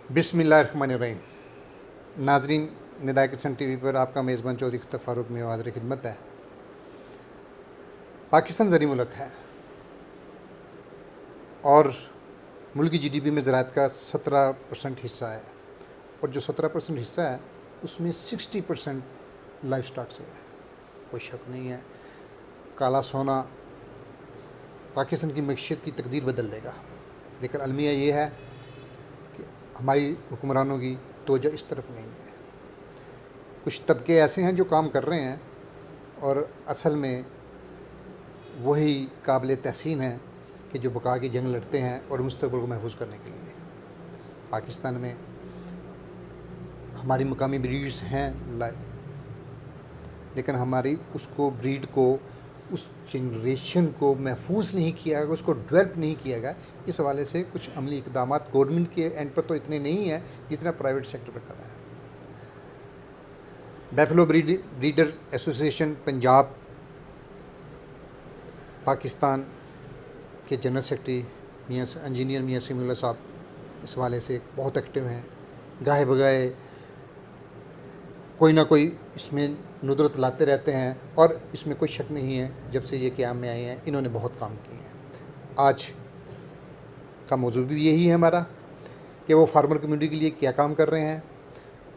बिस्मिल्लाहिर्रहमानिर्रहीम। नाजरीन, निदाए kitchen TV पर आपका मेज़बान चौधरी ख़तर फ़ारूक में हाज़िर खिदमत है। पाकिस्तान ज़री मुल्क है और मुल्क की जीडीपी में ज़राअत का 17% हिस्सा है, और जो 17% हिस्सा है उसमें 60% लाइफ स्टॉक से है। कोई शक नहीं है, काला सोना पाकिस्तान की मईशत की तकदीर बदल देगा। लेकिन अलमिया ये है कि हमारी हुक्मरानों की तवज्जो इस तरफ नहीं है। कुछ तबके ऐसे हैं जो काम कर रहे हैं और असल में वही काबिल तहसीन है कि जो बका की जंग लड़ते हैं और मुस्तक़बिल को महफूज करने के लिए। पाकिस्तान में हमारी मकामी ब्रीड्स हैं, लेकिन हमारी उसको ब्रीड को, उस जनरेशन को महफूज नहीं किया गया, उसको डेवलप नहीं किया गया। इस हवाले से कुछ अमली इकदाम गवर्नमेंट के एंड पर तो इतने नहीं हैं जितना प्राइवेट सेक्टर पर कर रहा है। बैफलो ब्रीडर्स एसोसिएशन पंजाब पाकिस्तान के जनरल सेक्रेटरी इंजीनियर मियाँ समीउल्लाह साहब इस हवाले से बहुत एक्टिव हैं। गाहे बगाए कोई ना कोई इसमें नुदरत लाते रहते हैं, और इसमें कोई शक नहीं है जब से ये क़याम में आए हैं इन्होंने बहुत काम किए हैं। आज का मौजू भी यही है हमारा कि वो फार्मर कम्युनिटी के लिए क्या काम कर रहे हैं,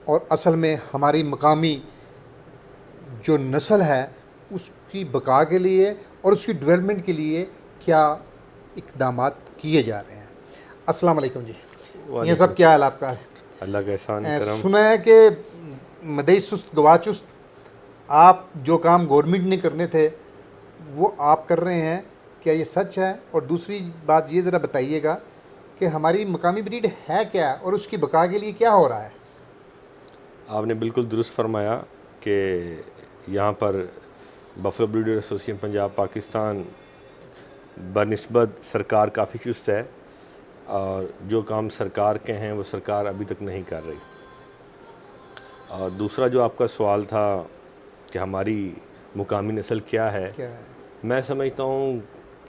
और असल में हमारी मकामी जो नस्ल है उसकी बका के लिए और उसकी डेवलपमेंट के लिए क्या इक़दाम किए जा रहे हैं। अस्सलाम वालेकुम जी। ये सब क्या हाल आपका? अल्लाह का एहसान करम। सुना है कि मदई सुस्त गवा चुस्त, आप जो काम गवर्नमेंट ने करने थे वो आप कर रहे हैं, क्या ये सच है? और दूसरी बात ये ज़रा बताइएगा कि हमारी मकामी ब्रीड है क्या और उसकी बका के लिए क्या हो रहा है? आपने बिल्कुल दुरुस्त फरमाया कि यहाँ पर buffalo breeder association Punjab Pakistan बनिस्बत सरकार काफ़ी चुस्त है, और जो काम सरकार के हैं वो सरकार अभी तक नहीं कर रही। और दूसरा जो आपका सवाल था कि हमारी मुकामी नस्ल क्या है, मैं समझता हूँ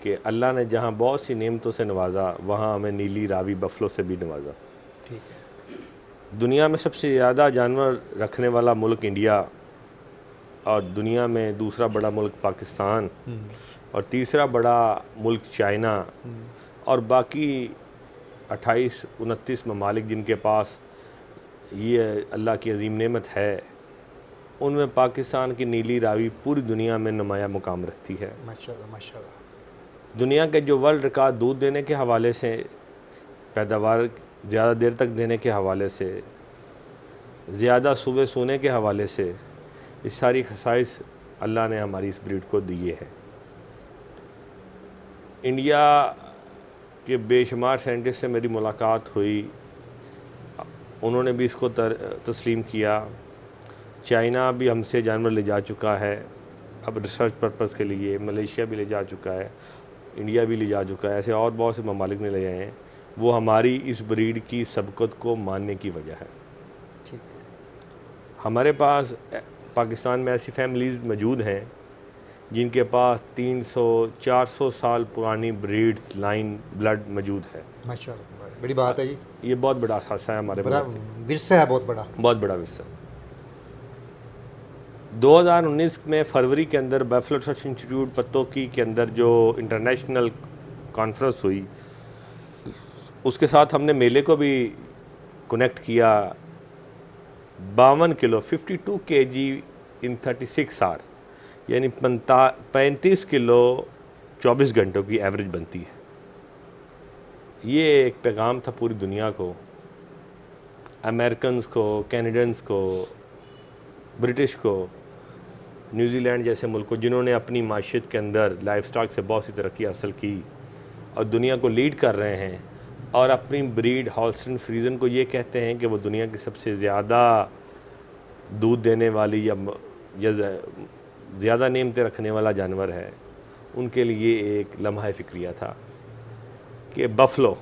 कि अल्लाह ने जहाँ बहुत सी नेमतों से नवाजा, वहाँ हमें नीली रावी बफलो से भी नवाजा। ठीक है। दुनिया में सबसे ज़्यादा जानवर रखने वाला मुल्क इंडिया, और दुनिया में दूसरा बड़ा मुल्क पाकिस्तान, और तीसरा बड़ा मुल्क चाइना, और बाकी 28-29 ममालिक जिनके पास ये अल्लाह की अजीम नेमत है, उनमें पाकिस्तान की नीली रावी पूरी दुनिया में नुमाया मुकाम रखती है। माशाल्लाह माशाल्लाह। दुनिया के जो वर्ल्ड रिकॉर्ड दूध देने के हवाले से, पैदावार ज़्यादा देर तक देने के हवाले से, ज़्यादा सुबह सोने के हवाले से, ये सारी खसाइस अल्लाह ने हमारी इस ब्रीड को दिए हैं। इंडिया के बेशुमार साइंटिस्ट से मेरी मुलाकात हुई, उन्होंने भी इसको तस्लीम किया। चाइना भी हमसे जानवर ले जा चुका है अब रिसर्च पर्पज़ के लिए, मलेशिया भी ले जा चुका है, इंडिया भी ले जा चुका है, ऐसे और बहुत से ममालिक ने ले जाए हैं। वो हमारी इस ब्रीड की सबकत को मानने की वजह है। ठीक है। हमारे पास पाकिस्तान में ऐसी फैमिलीज़ मौजूद हैं जिनके पास 300-400 साल पुरानी ब्रीड्स लाइन ब्लड मौजूद है। माशाल्लाह, बड़ी बात है जी। ये बहुत बड़ा असासा है हमारे विरसा है, बहुत बड़ा विरसा। 2019 में फरवरी के अंदर बफलो रिसर्च इंस्टीट्यूट पत्तोकी के अंदर जो इंटरनेशनल कॉन्फ्रेंस हुई, उसके साथ हमने मेले को भी कनेक्ट किया। 52 किलो 52 kg इन 36 आवर, यानी 35 किलो 24 घंटों की एवरेज बनती है। ये एक पैगाम था पूरी दुनिया को, अमेरिकन्स को, कैनेडियंस को, ब्रिटिश को, न्यूजीलैंड जैसे मुल्क को, जिन्होंने अपनी माशियत के अंदर लाइफ स्टॉक से बहुत सी तरक्की हासिल की और दुनिया को लीड कर रहे हैं, और अपनी ब्रीड हॉल्स्टन फ्रीजन को ये कहते हैं कि वो दुनिया की सबसे ज़्यादा दूध देने वाली या ज़्यादा नेमतें रखने वाला जानवर है। उनके लिए एक लम्हा फ़िक्रिया था कि बफलो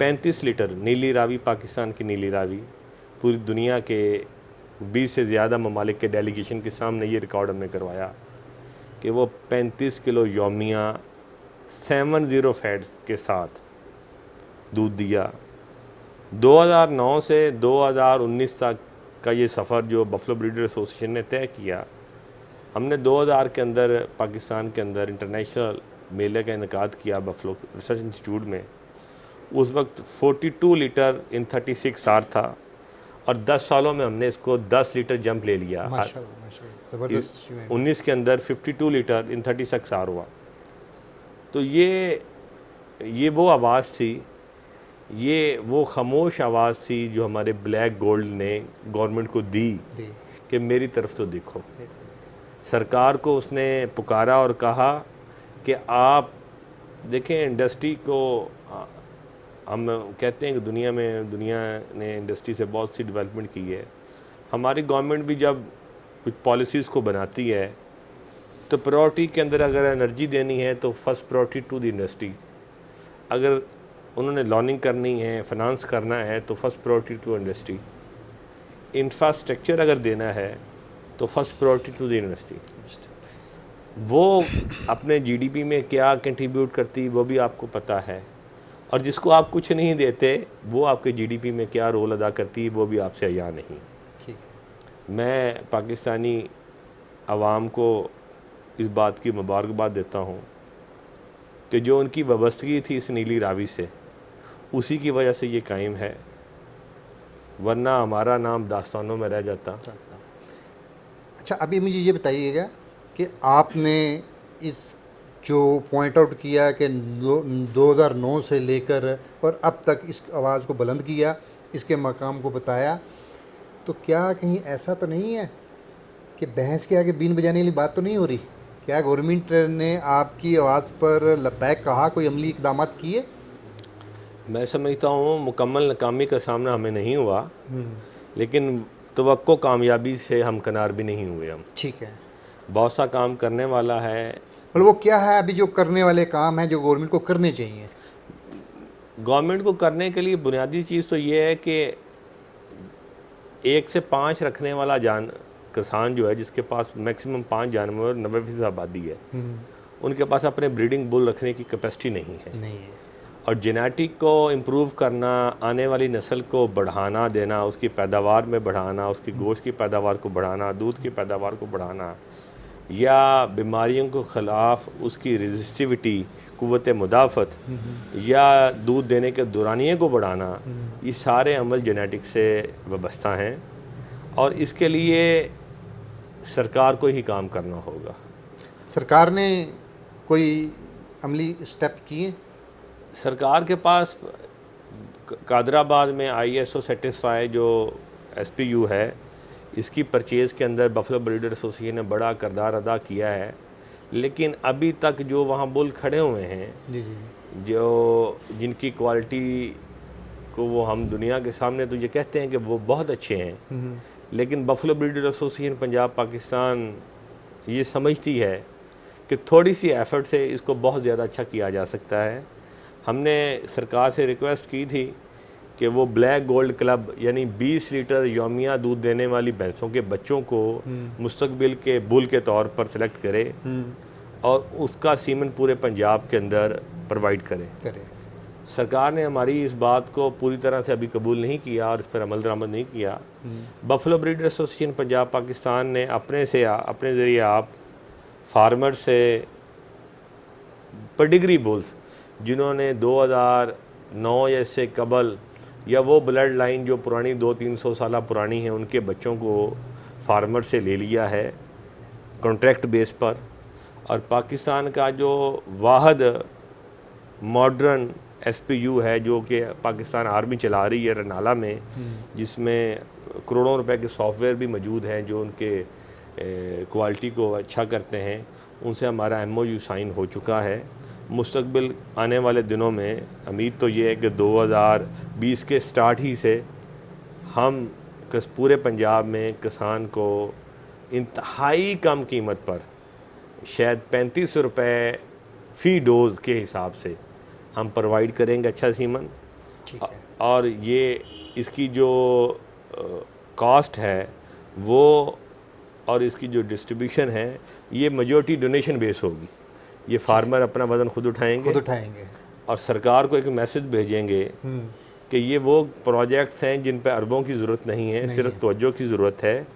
35 लीटर नीली रावी, पाकिस्तान की नीली रावी, पूरी दुनिया के 20 से ज़्यादा ममालिक के डेलीगेशन के सामने ये रिकॉर्ड हमने करवाया कि वो 35 किलो यौमिया 70 फैट्स के साथ दूध दिया। 2009 से 2019 तक का ये सफ़र जो बफलो ब्रीडर एसोसिएशन ने तय किया, हमने 2000 के अंदर पाकिस्तान के अंदर इंटरनेशनल मेले का इनकाद किया बफलो रिसर्च इंस्टीट्यूट में। उस वक्त 42 लीटर इन 36 आर था और 10 सालों में हमने इसको 10 लीटर जंप ले लिया। माशाल्लाह माशाल्लाह, ज़बरदस्त achievement। 19 के अंदर 52 लीटर इन 36 आर हुआ। तो ये वो आवाज़ थी, ये वो खामोश आवाज़ थी जो हमारे ब्लैक गोल्ड ने गवर्नमेंट को दी कि मेरी तरफ तो देखो। सरकार को उसने पुकारा और कहा कि आप देखें इंडस्ट्री को, हम कहते हैं कि दुनिया ने इंडस्ट्री से बहुत सी डेवलपमेंट की है। हमारी गवर्नमेंट भी जब कुछ पॉलिसीज़ को बनाती है तो प्रायोरिटी के अंदर अगर एनर्जी देनी है तो first priority to the industry. अगर उन्होंने लॉनिंग करनी है, फाइनेंस करना है तो first priority to industry. Infrastructure अगर देना है तो first priority to the industry. वो अपने जीडीपी में क्या कंट्रीब्यूट करती वो भी आपको पता है, और जिसको आप कुछ नहीं देते वो आपके जीडीपी में क्या रोल अदा करती है वो भी आपसे अया नहीं। ठीक है। मैं पाकिस्तानी अवाम को इस बात की मुबारकबाद देता हूँ कि जो उनकी वाबस्तगी थी इस नीली रावी से, उसी की वजह से ये कायम है, वरना हमारा नाम दास्तानों में रह जाता। अच्छा, अभी मुझे ये बताइएगा कि आपने इस जो पॉइंट आउट किया कि 2009 से लेकर और अब तक इस आवाज़ को बुलंद किया, इसके मकाम को बताया, तो क्या कहीं ऐसा तो नहीं है कि भैंस के आगे बीन बजाने वाली बात तो नहीं हो रही? क्या गवर्नमेंट ने आपकी आवाज़ पर लबैक कहा, कोई अमली इकदाम किए? मैं समझता हूँ मुकम्मल नाकामी का सामना हमें नहीं हुआ, लेकिन तवक्को कामयाबी से हम किनार भी नहीं हुए। हम ठीक है। बहुत सा काम करने वाला है। मतलब वो क्या है अभी जो करने वाले काम हैं जो गवर्नमेंट को करने चाहिए? गवर्नमेंट को करने के लिए बुनियादी चीज़ तो ये है कि 1 से 5 रखने वाला किसान जो है, जिसके पास मैक्सिमम 5 जानवर 90% आबादी है, उनके पास अपने ब्रीडिंग बुल रखने की कैपेसिटी नहीं है। और जेनेटिक को इम्प्रूव करना, आने वाली नस्ल को बढ़ाना देना, उसकी पैदावार में बढ़ाना, उसकी गोश्त की पैदावार को बढ़ाना, दूध की पैदावार को बढ़ाना, या बीमारियों के ख़िलाफ़ उसकी रेजिस्टिविटी, क़ुव्वत मुदाफ़त, या दूध देने के दौरानिए को बढ़ाना, ये सारे अमल जेनेटिक से वाबस्ता हैं और इसके लिए सरकार को ही काम करना होगा। सरकार ने कोई अमली स्टेप किए? सरकार के पास कादराबाद में ISO सेटिस्फाई जो SPU है, इसकी परचेज़ के अंदर बफलो ब्रीडर एसोसिएशन ने बड़ा किरदार अदा किया है, लेकिन अभी तक जो वहाँ बुल खड़े हुए हैं जो जिनकी क्वालिटी को वो हम दुनिया के सामने तो ये कहते हैं कि वो बहुत अच्छे हैं, लेकिन buffalo breeder association Punjab Pakistan ये समझती है कि थोड़ी सी एफ़र्ट से इसको बहुत ज़्यादा अच्छा किया जा सकता है। हमने सरकार से रिक्वेस्ट की थी कि वो ब्लैक गोल्ड क्लब यानी 20 लीटर यौमिया दूध देने वाली भैंसों के बच्चों को मुस्तकबिल के बुल के तौर पर सिलेक्ट करे और उसका सीमन पूरे पंजाब के अंदर प्रोवाइड करे। सरकार ने हमारी इस बात को पूरी तरह से अभी कबूल नहीं किया और इस पर अमल दरामद नहीं किया। Buffalo breeder association Punjab Pakistan ने अपने ज़रिए आप फार्मर से पेडिग्री बुल्स जिन्होंने 2009 या इससे कबल या वो ब्लड लाइन जो पुरानी 200-300 साल पुरानी है, उनके बच्चों को फार्मर से ले लिया है कॉन्ट्रैक्ट बेस पर। और पाकिस्तान का जो वाहद मॉडर्न SPU है जो कि पाकिस्तान आर्मी चला रही है रनाला में, जिसमें करोड़ों रुपए के सॉफ्टवेयर भी मौजूद हैं जो उनके क्वालिटी को अच्छा करते हैं, उनसे हमारा MOU साइन हो चुका है। मुस्तकबिल आने वाले दिनों में उम्मीद तो ये है कि 2020 के स्टार्ट ही से हम पूरे पंजाब में किसान को इंतहाई कम कीमत पर शायद 3500 रुपये फ़ी डोज़ के हिसाब से हम प्रोवाइड करेंगे अच्छा सीमन। और ये इसकी जो कॉस्ट है वो और इसकी जो डिस्ट्रीब्यूशन है ये मेजॉरिटी डोनेशन बेस होगी। ये फार्मर अपना वज़न खुद उठाएंगे और सरकार को एक मैसेज भेजेंगे कि ये वो प्रोजेक्ट्स हैं जिन पे अरबों की ज़रूरत नहीं है, सिर्फ तवज्जो की ज़रूरत है।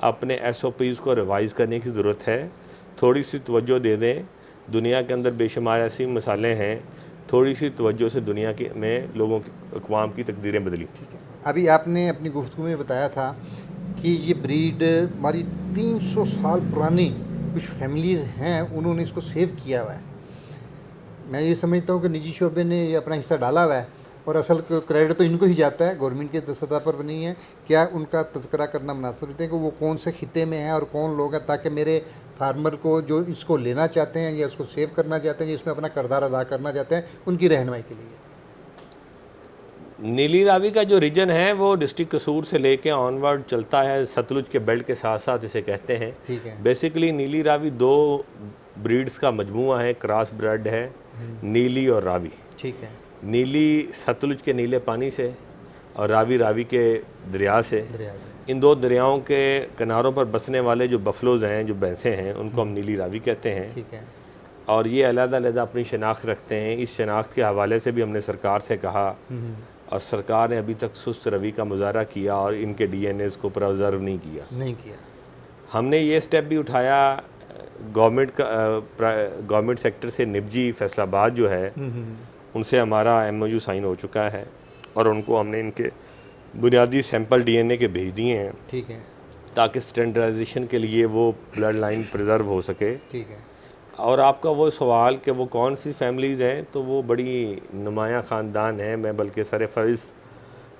अपने SOPs को रिवाइज़ करने की ज़रूरत है, थोड़ी सी तवज्जो दे दें। दुनिया के अंदर बेशुमार ऐसी मिसालें हैं, थोड़ी सी तवज्जो से दुनिया के में लोगों की अक़वाम की तकदीरें बदली। ठीक है, अभी आपने अपनी गुफ्तगू में बताया था कि ये ब्रीड हमारी 300 साल पुरानी कुछ फैमिलीज़ हैं, उन्होंने इसको सेव किया हुआ है। मैं ये समझता हूँ कि निजी शोबे ने ये अपना हिस्सा डाला हुआ है और असल क्रेडिट तो इनको ही जाता है, गवर्नमेंट की सतह पर नहीं है। क्या उनका तज़किरा करना मुनासिब है कि वो कौन से खिते में हैं और कौन लोग हैं, ताकि मेरे फार्मर को जो इसको लेना चाहते हैं या उसको सेव करना चाहते हैं या इसमें अपना किरदार अदा करना चाहते हैं, उनकी रहनुमाई के लिए। नीली रावी का जो रीजन है वो डिस्ट्रिक्ट कसूर से लेके ऑनवर्ड चलता है, सतलुज के बेल्ट के साथ साथ इसे कहते हैं। ठीक है। बेसिकली नीली रावी 2 ब्रीड्स का मजमूआ है, क्रॉस ब्रेड है, नीली और रावी। ठीक है। नीली सतलुज के नीले पानी से और रावी के दरिया से। दरिया से। इन 2 दरियाओं के किनारों पर बसने वाले जो बफलोज़ हैं, जो भैंसें हैं, उनको हम नीली रावी कहते हैं। ठीक है। और ये अलग-अलग अपनी शनाख्त रखते हैं। इस शनाख्त के हवाले से भी हमने सरकार से कहा और सरकार ने अभी तक सुस्त रवि का मुजाहरा किया और इनके DNAs को प्रिजर्व नहीं किया। हमने ये स्टेप भी उठाया, गवर्नमेंट सेक्टर से निबजी फैसलाबाद जो है उनसे हमारा MOU साइन हो चुका है और उनको हमने इनके बुनियादी सैंपल DNA के भेज दिए हैं। ठीक है। ताकि स्टैंडर्डाइजेशन के लिए वो ब्लड लाइन प्रिजर्व हो सके। ठीक है। और आपका वो सवाल कि वो कौन सी फैमिलीज़ हैं, तो वो बड़ी नुमाया ख़ानदान है। मैं बल्कि सरफ़रिज़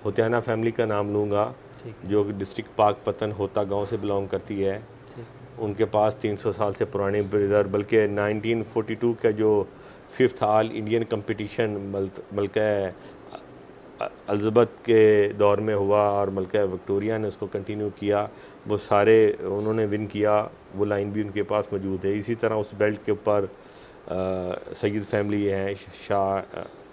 होतियाना फैमिली का नाम लूँगा, जो डिस्ट्रिक्ट पाकपतन होता गांव से बिलोंग करती है। उनके पास 300 साल से पुरानी ब्रिदर, बल्कि 1942 का जो 5th ऑल इंडियन कंपटीशन मलका एलिज़ाबेथ के दौर में हुआ और मलका विक्टोरिया ने उसको कंटिन्यू किया, वो सारे उन्होंने विन किया, वो लाइन भी उनके पास मौजूद है। इसी तरह उस बेल्ट के ऊपर सैयद फैमिली हैं, शाह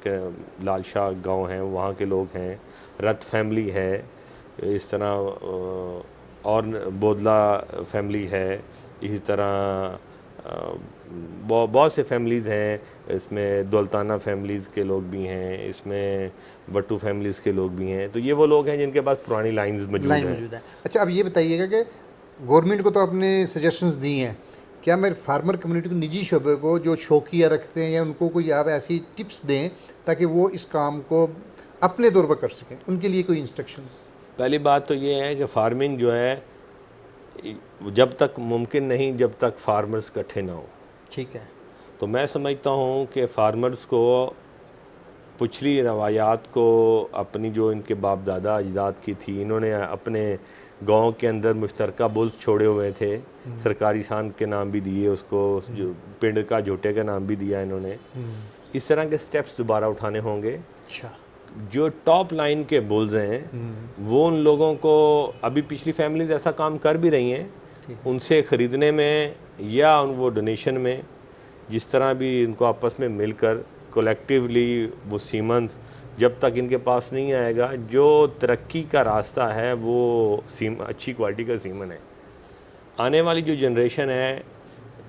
के लाल शाह गांव हैं, वहाँ के लोग हैं, रत फैमिली है, इस तरह और बोदला फैमिली है, इसी तरह बहुत से फैमिलीज़ हैं। इसमें दौलताना फैमिलीज़ के लोग भी हैं, इसमें वट्टू फैमिलीज़ के लोग भी हैं। तो ये वो लोग हैं जिनके पास पुरानी लाइंस मौजूद हैं। अच्छा, अब ये बताइएगा कि गवर्नमेंट को तो आपने सजेशंस दी हैं, क्या मेरे फार्मर कम्युनिटी को, निजी शोबे को जो शौकिया रखते हैं, या उनको कोई आप ऐसी टिप्स दें ताकि वो इस काम को अपने तौर पर कर सकें, उनके लिए कोई इंस्ट्रक्शंस? पहली बात तो ये है कि फार्मिंग जो है जब तक मुमकिन नहीं जब तक फार्मर्स इकट्ठे ना हो। ठीक है। तो मैं समझता हूँ कि फार्मर्स को पिछली रवायात को, अपनी जो इनके बाप दादा अजदाद की थी, इन्होंने अपने गांव के अंदर मुश्तरका बुल्स छोड़े हुए थे, सरकारी सान के नाम भी दिए उसको, जो पिंड का झोटे का नाम भी दिया इन्होंने। इस तरह के स्टेप्स दोबारा उठाने होंगे। अच्छा। जो टॉप लाइन के बुल्स हैं वो उन लोगों को, अभी पिछली फैमिलीज ऐसा काम कर भी रही हैं, उनसे ख़रीदने में या वो डोनेशन में, जिस तरह भी इनको आपस में मिलकर कलेक्टिवली वो सीमन जब तक इनके पास नहीं आएगा, जो तरक्की का रास्ता है वो अच्छी क्वालिटी का सीमन है। आने वाली जो जनरेशन है,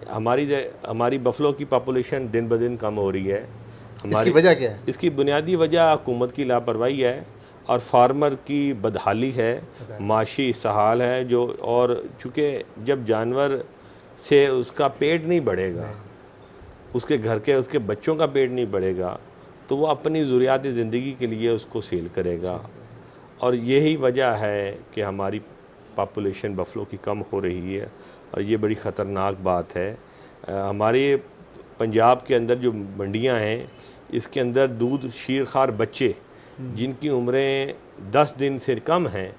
हमारी बफलो की पॉपुलेशन दिन ब दिन कम हो रही है। इसकी वजह क्या है? इसकी बुनियादी वजह हुकूमत की लापरवाही है और फार्मर की बदहाली है, माशी इस्तेहाल है। जो और चूँकि जब जानवर से उसका पेट नहीं बढ़ेगा, उसके घर के उसके बच्चों का पेट नहीं बढ़ेगा, तो वो अपनी ज़रूरियात ज़िंदगी के लिए उसको सेल करेगा। और यही वजह है कि हमारी पॉपुलेशन बफलो की कम हो रही है और ये बड़ी ख़तरनाक बात है। हमारे पंजाब के अंदर जो मंडियां हैं, इसके अंदर दूध शीरखार बच्चे जिनकी उम्रें 10 दिन से कम हैं,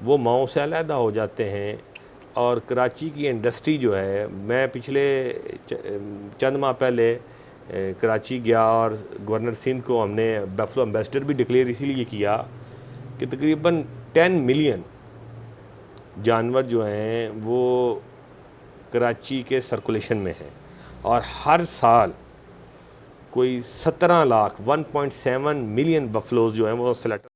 वो माओ से अलहदा हो जाते हैं। और कराची की इंडस्ट्री जो है, मैं पिछले चंद माह पहले कराची गया और गवर्नर सिंध को हमने बफलो एम्बेसडर भी डिक्लेयर इसीलिए किया कि तकरीबन 10 मिलियन जानवर जो हैं वो कराची के सर्कुलेशन में हैं और हर साल कोई 17 लाख 1.7 मिलियन बफलोज जो हैं वो सेलेक्ट